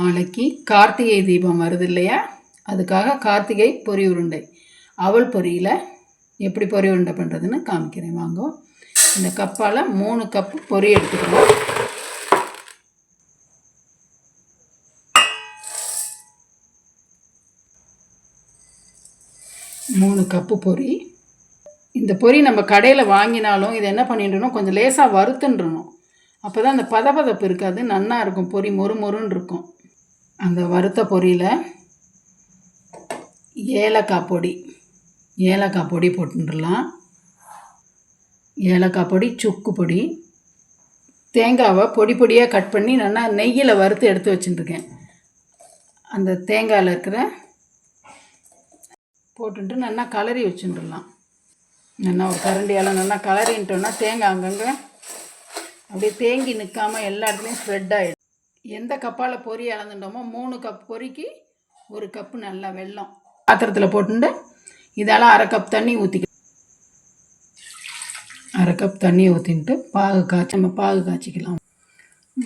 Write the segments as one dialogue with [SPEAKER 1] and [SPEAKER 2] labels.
[SPEAKER 1] நாளைக்கு கார்த்திகை தீபம் வருது இல்லையா, அதுக்காக கார்த்திகை பொரி உருண்டை அவல் பொரியில் எப்படி பொரி உருண்டை பண்ணுறதுன்னு காமிக்கிறேன் வாங்க. இந்த கப்பால் 3 கப்பு பொரி எடுத்துக்கிறோம். மூணு கப்பு பொரி. இந்த பொரி நம்ம கடையில் வாங்கினாலும் இதை என்ன பண்ணிடணும், கொஞ்சம் லேசாக வறுத்துன்றணும். அப்போ தான் அந்த பதப்பதப்பு இருக்காது, நன்னா இருக்கும், பொரி மொறு மொறுன்னு இருக்கும். அந்த வறுத்த பொரியில் ஏலக்காய் பொடி போட்டுடலாம். ஏலக்காய் பொடி, சுக்கு பொடி, தேங்காவை பொடி பொடியாக கட் பண்ணி நல்லா நெய்யில் வறுத்து எடுத்து வச்சுட்டுருக்கேன். அந்த தேங்காயில் இருக்கிற போட்டுட்டு நல்லா கலரி வச்சுட்டுடலாம். நல்லா ஒரு கரண்டியால் நல்லா கலரின்ட்டோன்னா தேங்காய் அங்கங்கே அப்படியே தேங்கி நிற்காமல் எல்லா இடத்துலையும் ஸ்ப்ரெட் ஆகிடும். எந்த கப்பால் பொரி அளந்துட்டோமோ 3 கப் பொரிக்கு 1 கப்பு நல்லா வெல்லம் பாத்திரத்தில் போட்டுட்டு இதால் 1/2 கப் தண்ணி ஊற்றிக்க. 1/2 கப் தண்ணியை ஊற்றின்ட்டு நம்ம பாகு காய்ச்சிக்கலாம்.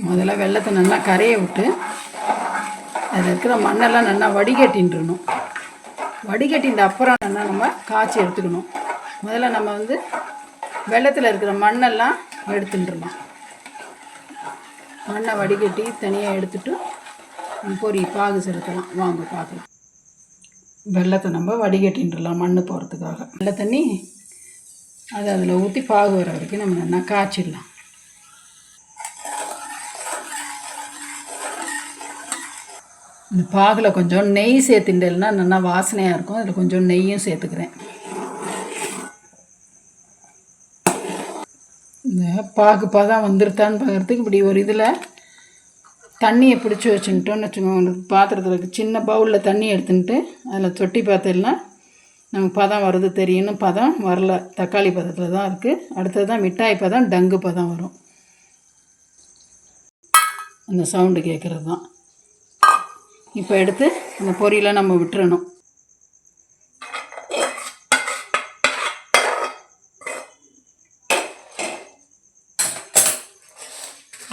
[SPEAKER 1] முதல்ல வெல்லத்தை நல்லா கரைய விட்டு அதில் இருக்கிற மண்ணெல்லாம் நல்லா வடிகட்டின்றணும். வடிகட்டின்ற அப்புறம் நல்லா நம்ம காய்ச்சி எடுத்துக்கணும். முதல்ல நம்ம வெல்லத்தில் இருக்கிற மண்ணெல்லாம் எடுத்துட்டுருலாம். மண்ணை வடிகட்டி தனியாக எடுத்துட்டு பொரி பாகு செலுத்தலாம். வாங்க பார்க்கலாம். வெல்லத்தை நம்ம வடிகட்டின்றலாம் மண் போகிறதுக்காக. வெள்ளை தண்ணி அதை அதில் ஊற்றி பாகு வர வரைக்கும் நம்ம நல்லா காய்ச்சிடலாம். இந்த பாகில் கொஞ்சம் நெய் சேர்த்துட்டேன்னா நல்லா வாசனையாக இருக்கும். அதில் கொஞ்சம் நெய்யும் சேர்த்துக்கிறேன். இந்த பாகு பதம் வந்துருத்தான்னு பார்க்குறதுக்கு இப்படி ஒரு இதில் தண்ணியை பிடிச்சி வச்சுட்டோன்னு வச்சுக்கோங்க. பாத்திரத்தில் சின்ன பவுலில் தண்ணி எடுத்துன்ட்டு அதில் தொட்டி பார்த்தேன்னா நமக்கு பதம் வருது தெரியும்னு. பதம் வரல, தக்காளி பதத்தில் தான் இருக்குது. அடுத்தது தான் மிட்டாய் பதம், டங்கு பதம் வரும். அந்த சவுண்டு கேட்குறது தான். இப்போ எடுத்து அந்த பொரியலை நம்ம விட்டுறணும்.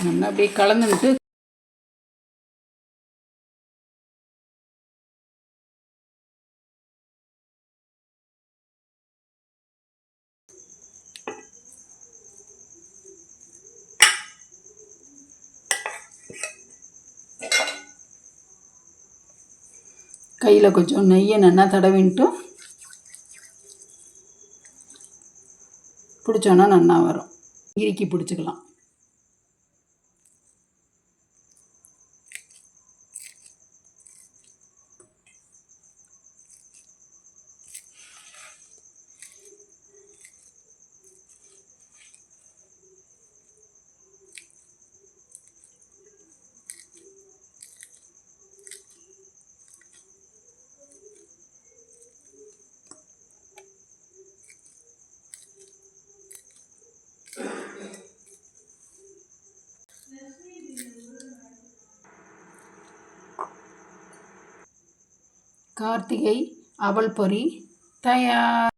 [SPEAKER 1] நல்லா அப்படியே கலந்துட்டு கையில் கொஞ்சம் நெய்யை நல்லா தடவின்ட்டு பிடிச்சோன்னா நல்லா வரும். இறுக்கி பிடிச்சிக்கலாம். கார்த்திகை அவல் பொரி தயார்.